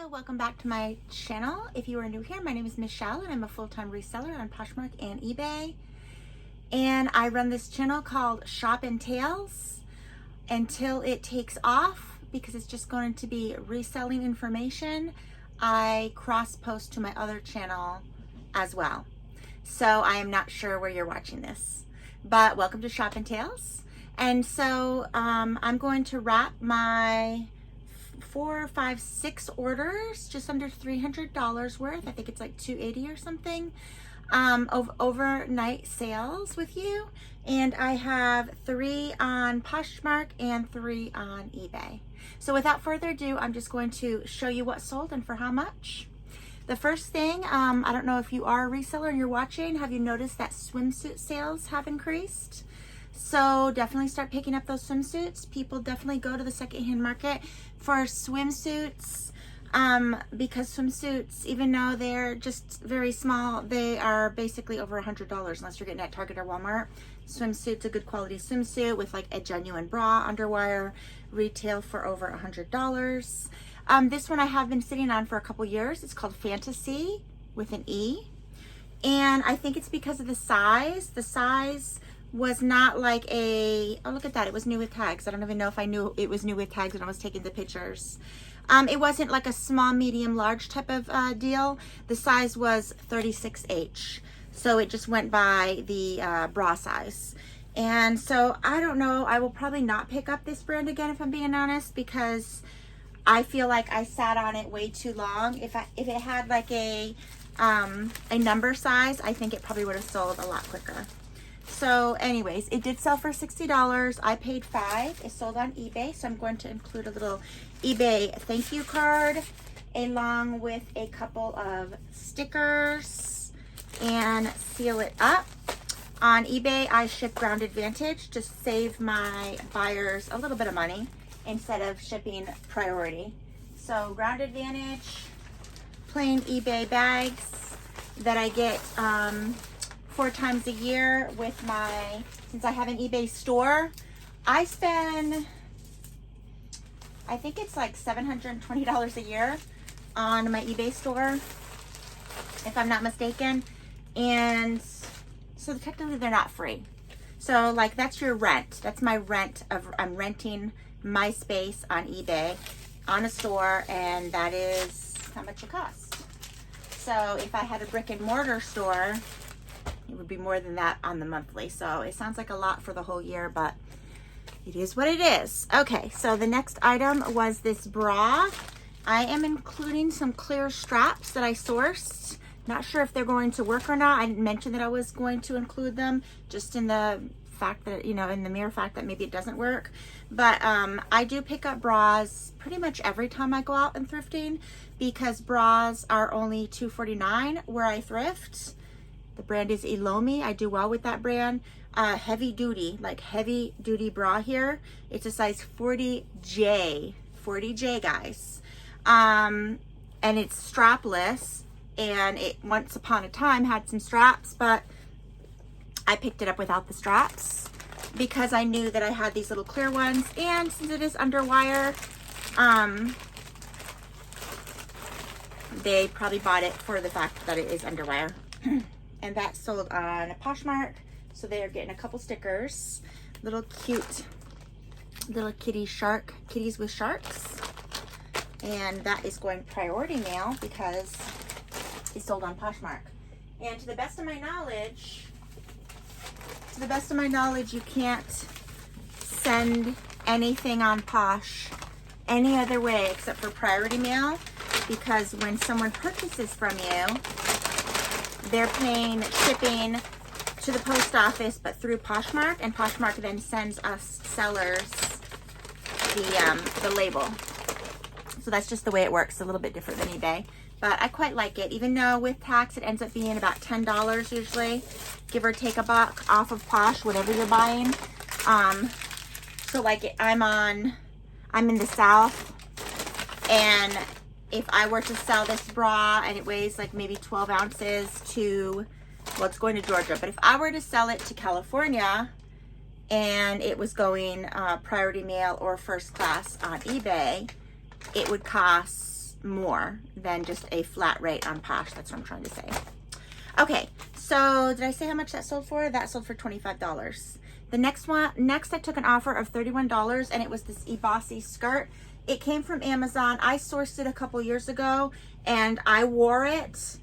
Hello, welcome back to my channel. If you are new here, my name is Michelle and I'm a full-time reseller on Poshmark and eBay. And I run this channel called Shop and Tales until it takes off because it's just going to be reselling information. I cross-post to my other channel as well. So I am not sure where you're watching this, but welcome to Shop and Tales. And so I'm going to wrap my 4, 5, 6 orders, just under $300 worth. I think it's like $280 or something, of overnight sales with you. And I have 3 on Poshmark and 3 on eBay. So without further ado, I'm just going to show you what sold and for how much. The first thing, I don't know if you are a reseller and you're watching, have you noticed that swimsuit sales have increased? So definitely start picking up those swimsuits. People definitely go to the secondhand market for swimsuits because swimsuits, even though they're just very small, they are basically over $100 unless you're getting at Target or Walmart. Swimsuit's a good quality swimsuit with like a genuine bra, underwire, retail for over $100. This one I have been sitting on for a couple years. It's called Fantasy with an E. And I think it's because of the size. The size was not like a, oh look at that, it was new with tags. I don't even know if I knew it was new with tags when I was taking the pictures. It wasn't like a small, medium, large type of deal. The size was 36H. So it just went by the bra size. And so I don't know, I will probably not pick up this brand again if I'm being honest, because I feel like I sat on it way too long. If it had like a number size, I think it probably would have sold a lot quicker. So anyways, it did sell for $60. I paid $5. It sold on eBay, so I'm going to include a little eBay thank you card along with a couple of stickers and seal it up. On eBay, I ship Ground Advantage to save my buyers a little bit of money instead of shipping priority. So Ground Advantage, plain eBay bags that I get 4 times a year with my, since I have an eBay store, I spend, I think it's like $720 a year on my eBay store, if I'm not mistaken. And so technically they're not free. So like that's your rent. That's my rent of, I'm renting my space on eBay on a store, and that is how much it costs. So if I had a brick and mortar store, it would be more than that on the monthly. So it sounds like a lot for the whole year, but it is what it is. Okay, so the next item was this bra. I am including some clear straps that I sourced. Not sure if they're going to work or not. I didn't mention that I was going to include them, just in the fact that, you know, in the mere fact that maybe it doesn't work. But I do pick up bras pretty much every time I go out and thrifting, because bras are only $2.49 where I thrift. The brand is Elomi. I do well with that brand. Heavy duty, like heavy duty bra here. It's a size 40J, 40J guys. And it's strapless, and it once upon a time had some straps, but I picked it up without the straps because I knew that I had these little clear ones, and since it is underwire, they probably bought it for the fact that it is underwire. And that sold on Poshmark, so they are getting a couple stickers, little cute little kitties with sharks, and that is going priority mail because it's sold on Poshmark. And to the best of my knowledge, you can't send anything on Posh any other way except for priority mail, because when someone purchases from you, they're paying shipping to the post office, but through Poshmark, and Poshmark then sends us sellers the label. So that's just the way it works. A little bit different than eBay, but I quite like it. Even though with tax it ends up being about $10 usually, give or take a buck off of Posh, whatever you're buying. So like I'm in the South, and if I were to sell this bra and it weighs like maybe 12 ounces to, well, it's going to Georgia, but if I were to sell it to California and it was going priority mail or first class on eBay, it would cost more than just a flat rate on Posh. That's what I'm trying to say. Okay, so did I say how much that sold for? That sold for $25. The next I took an offer of $31, and it was this Ebossy skirt. It came from Amazon. I sourced it a couple years ago, and I wore it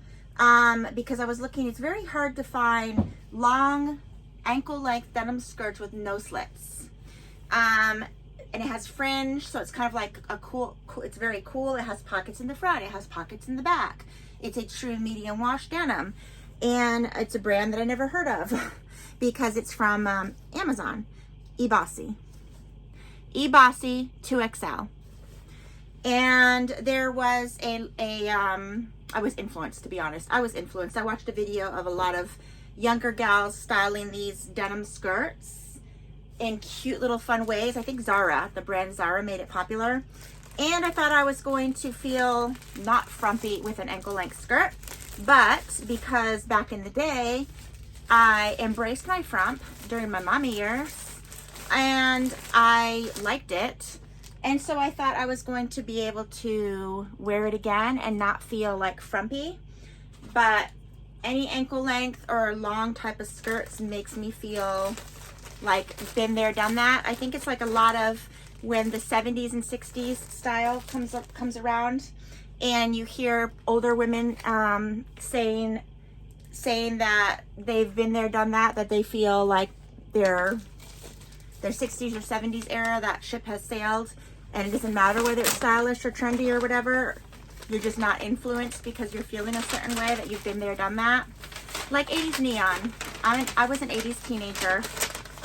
because I was looking. It's very hard to find long ankle-length denim skirts with no slits. And it has fringe, so it's kind of like a cool, it's very cool. It has pockets in the front. It has pockets in the back. It's a true medium wash denim. And it's a brand that I never heard of because it's from Amazon. Ebossy 2XL. And there was I was influenced, to be honest. I was influenced. I watched a video of a lot of younger gals styling these denim skirts in cute little fun ways. I think Zara, the brand Zara, made it popular. And I thought I was going to feel not frumpy with an ankle length skirt, but because back in the day, I embraced my frump during my mommy years and I liked it. And so I thought I was going to be able to wear it again and not feel like frumpy. But any ankle length or long type of skirts makes me feel like been there, done that. I think it's like a lot of when the 70s and 60s style comes around, and you hear older women saying that they've been there, done that, that they feel like their 60s or 70s era, that ship has sailed, and it doesn't matter whether it's stylish or trendy or whatever. You're just not influenced because you're feeling a certain way, that you've been there, done that. Like 80s neon. I was an 80s teenager,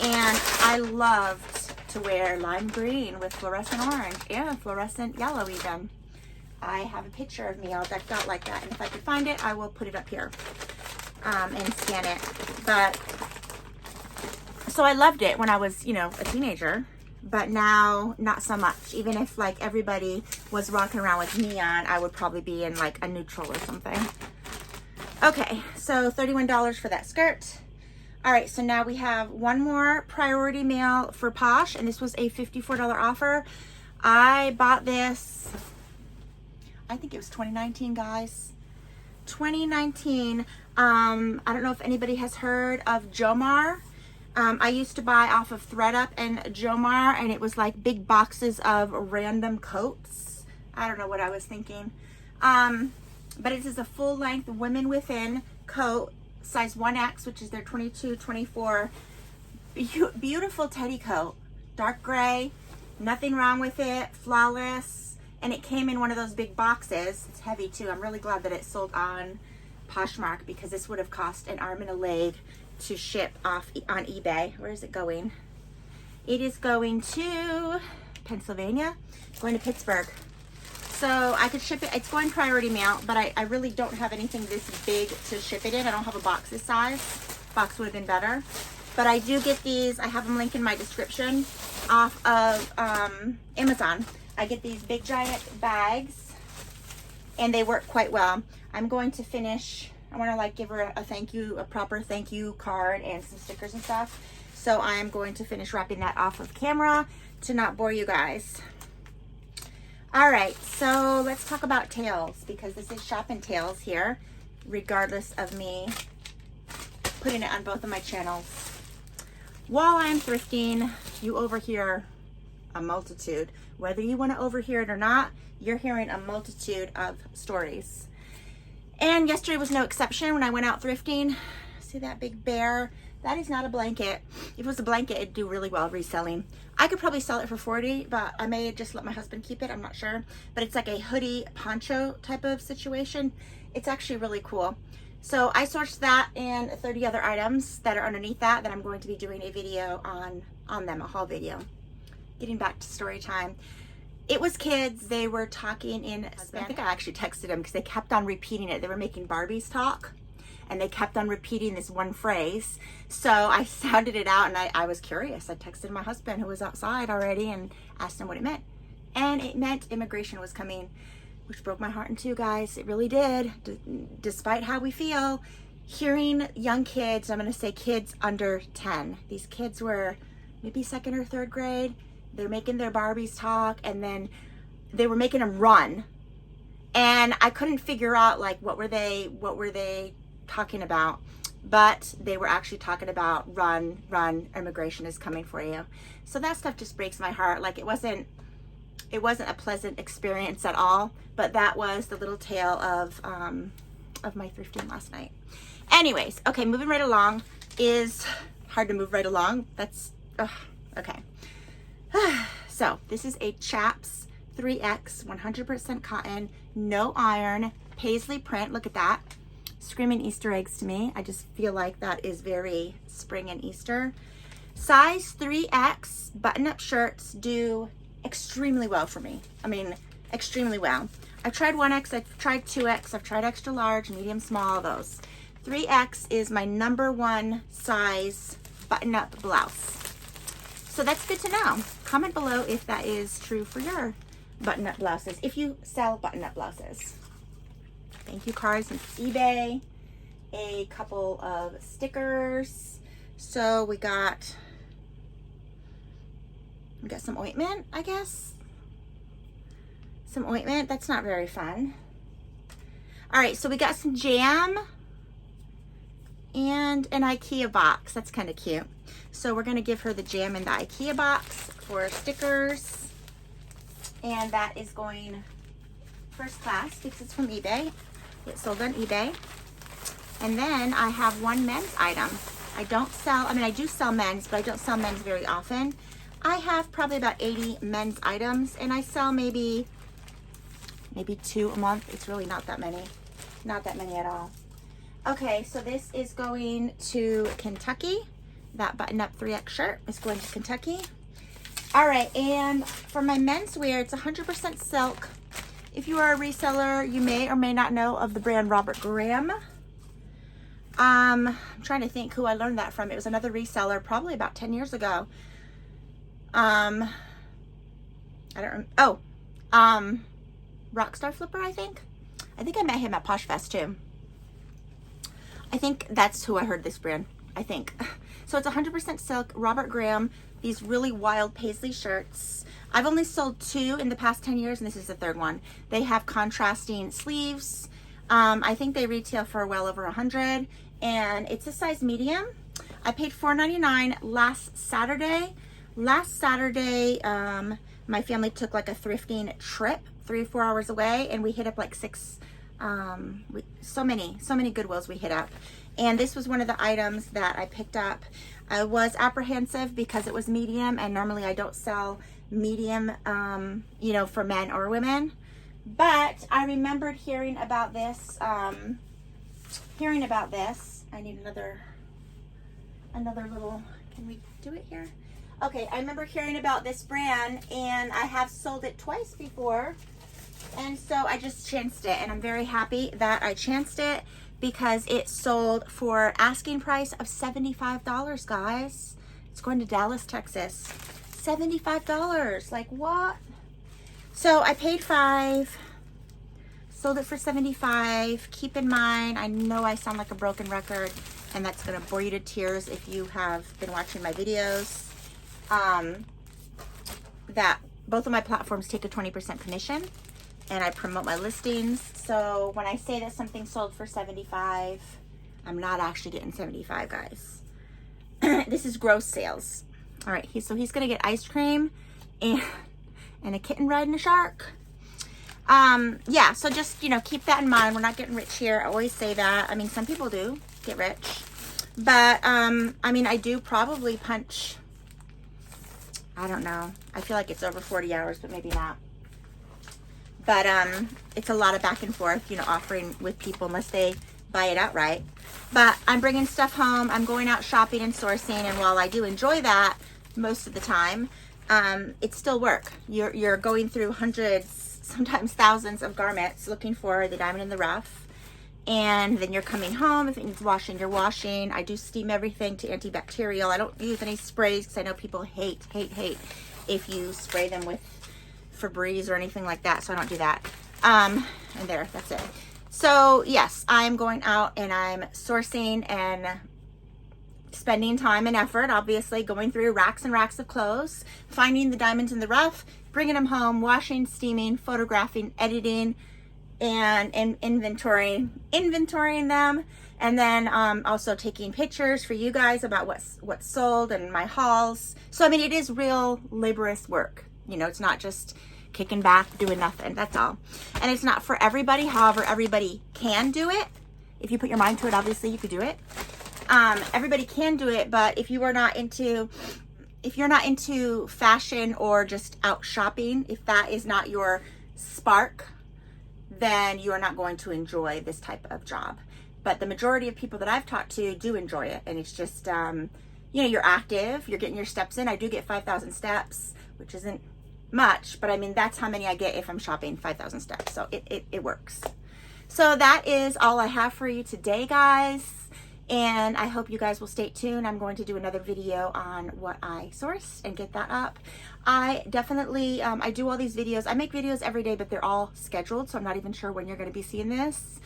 and I loved to wear lime green with fluorescent orange and fluorescent yellow even. I have a picture of me all decked out like that, and if I could find it, I will put it up here and scan it. But so I loved it when I was, a teenager, but now not so much. Even if like everybody was rocking around with neon, I would probably be in like a neutral or something. Okay, so $31 for that skirt. All right, so now we have one more priority mail for Posh, and this was a $54 offer. I bought this, I think it was 2019, guys. 2019. I don't know if anybody has heard of Jomar. I used to buy off of ThredUp and Jomar, and it was like big boxes of random coats. I don't know what I was thinking. But it is a full-length women within coat, size 1X, which is their 22, 24. Beautiful teddy coat, dark gray, nothing wrong with it, flawless. And it came in one of those big boxes. It's heavy too. I'm really glad that it sold on Poshmark, because this would have cost an arm and a leg to ship off on eBay. Where is it going? It is going to Pennsylvania, going to Pittsburgh. So I could ship it. It's going priority mail, but I really don't have anything this big to ship it in. I don't have a box this size. Box would have been better. But I do get these. I have them linked in my description off of Amazon. I get these big giant bags, and they work quite well. I'm going to finish. I want to like give her a thank you, a proper thank you card and some stickers and stuff. So I am going to finish wrapping that off of camera to not bore you guys. All right, so let's talk about tails, because this is shopping tails here, regardless of me putting it on both of my channels. While I'm thrifting, you overhear a multitude. Whether you want to overhear it or not, you're hearing a multitude of stories. And yesterday was no exception when I went out thrifting. See that big bear? That is not a blanket. If it was a blanket, it'd do really well reselling. I could probably sell it for $40, but I may just let my husband keep it. I'm not sure. But it's like a hoodie poncho type of situation. It's actually really cool. So I sourced that and 30 other items that are underneath that I'm going to be doing a video on them, a haul video. Getting back to story time. It was kids. They were talking in Spanish. I think I actually texted them because they kept on repeating it. They were making Barbies talk, and they kept on repeating this one phrase. So I sounded it out, and I was curious. I texted my husband, who was outside already, and asked him what it meant. And it meant immigration was coming, which broke my heart in two, guys. It really did. Despite how we feel, hearing young kids, I'm going to say kids under 10. These kids were maybe second or third grade. They're making their Barbies talk, and then they were making them run. And I couldn't figure out like what were they talking about, but they were actually talking about run, immigration is coming for you. So that stuff just breaks my heart. Like it wasn't a pleasant experience at all, but that was the little tale of my thrifting last night. Anyways, okay, moving right along. Is hard to move right along. That's okay. So this is a Chaps 3X 100% cotton, no iron, paisley print. Look at that. Screaming Easter eggs to me. I just feel like that is very spring and Easter. Size 3X button-up shirts do extremely well for me. I mean, extremely well. I've tried 1X, I've tried 2X, I've tried extra large, medium, small, those. 3X is my #1 size button-up blouse. So that's good to know. Comment below if that is true for your button-up blouses, if you sell button-up blouses. Thank you cards and eBay. A couple of stickers. So we got some ointment, I guess. Some ointment. That's not very fun. All right, so we got some jam and an IKEA box. That's kind of cute. So we're going to give her the jam in the IKEA box for stickers. And that is going first class because it's from eBay. It sold on eBay. And then I have one men's item. I do sell men's, but I don't sell men's very often. I have probably about 80 men's items, and I sell maybe 2 a month. It's really not that many. Not that many at all. Okay, so this is going to Kentucky. That button-up 3X shirt is going to Kentucky. All right, and for my menswear, it's 100% silk. If you are a reseller, you may or may not know of the brand Robert Graham. I'm trying to think who I learned that from. It was another reseller, probably about 10 years ago. I don't remember. Rockstar Flipper, I think. I think I met him at Posh Fest too. I think that's who I heard this brand, I think. So it's 100% silk, Robert Graham, these really wild paisley shirts. I've only sold 2 in the past 10 years, and this is the 3rd one. They have contrasting sleeves. I think they retail for well over $100, and it's a size medium. I paid $4.99 last Saturday. Last Saturday, my family took like a thrifting trip 3 or 4 hours away, and we hit up like 6, so many Goodwills we hit up. And this was one of the items that I picked up. I was apprehensive because it was medium, and normally I don't sell medium, you know, for men or women. But I remembered hearing about this, I need another little, can we do it here? Okay, I remember hearing about this brand, and I have sold it twice before. And so I just chanced it, and I'm very happy that I chanced it because it sold for asking price of $75, guys. It's going to Dallas, Texas. $75, like what? So I paid $5, sold it for $75. Keep in mind, I know I sound like a broken record, and that's gonna bore you to tears if you have been watching my videos, that both of my platforms take a 20% commission, and I promote my listings. So when I say that something sold for $75, I'm not actually getting $75, guys. This is gross sales. All right, so he's gonna get ice cream and a kitten riding a shark. Yeah, so just, you know, keep that in mind. We're not getting rich here. I always say that. I mean, some people do get rich, but I mean, I do probably punch, I don't know, I feel like it's over 40 hours, but maybe not. But it's a lot of back and forth, you know, offering with people unless they buy it outright. But I'm bringing stuff home. I'm going out shopping and sourcing, and while I do enjoy that most of the time, it's still work. You're going through hundreds, sometimes thousands of garments looking for the diamond in the rough, and then you're coming home. If it needs washing, you're washing. I do steam everything to antibacterial. I don't use any sprays because I know people hate if you spray them with Febreze or anything like that, so I don't do that. And there, that's it. So yes, I'm going out and I'm sourcing and spending time and effort, obviously, going through racks and racks of clothes, finding the diamonds in the rough, bringing them home, washing, steaming, photographing, editing, and inventorying them, and then also taking pictures for you guys about what's sold and my hauls. So I mean, it is real laborious work. You know, it's not just kicking back doing nothing. That's all. And it's not for everybody. However, everybody can do it. If you put your mind to it, obviously you could do it. Everybody can do it, but if you're not into fashion or just out shopping, if that is not your spark, then you are not going to enjoy this type of job. But the majority of people that I've talked to do enjoy it. And it's just, you know, you're active, you're getting your steps in. I do get 5,000 steps, which isn't much, but I mean, that's how many I get if I'm shopping, 5,000 steps. So it works. So that is all I have for you today, guys. And I hope you guys will stay tuned. I'm going to do another video on what I sourced and get that up. I definitely, I do all these videos. I make videos every day, but they're all scheduled, so I'm not even sure when you're going to be seeing this.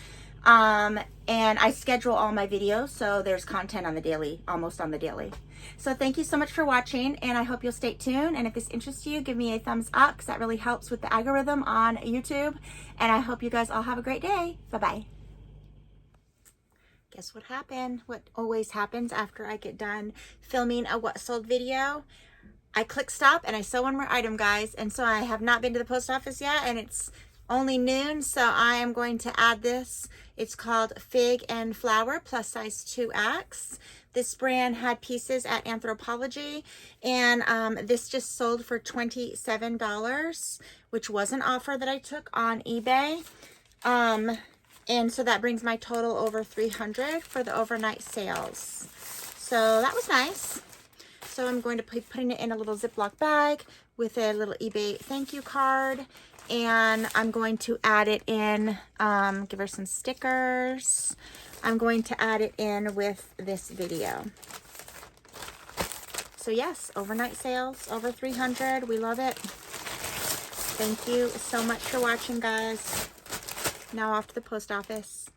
And I schedule all my videos, so there's content on the daily, almost on the daily. So thank you so much for watching, and I hope you'll stay tuned. And if this interests you, give me a thumbs up, because that really helps with the algorithm on YouTube. And I hope you guys all have a great day. Bye-bye. Guess what happened? What always happens after I get done filming a what sold video? I click stop and I sell one more item, guys. And so I have not been to the post office yet, and it's only noon, so I am going to add this. It's called Fig and Flower plus size 2X. This brand had pieces at Anthropology, and this just sold for $27, which was an offer that I took on eBay. And so that brings my total over $300 for the overnight sales. So that was nice. So I'm going to be putting it in a little Ziploc bag with a little eBay thank you card. And I'm going to add it in, give her some stickers. I'm going to add it in with this video. So yes, overnight sales, over $300. We love it. Thank you so much for watching, guys. Now off to the post office.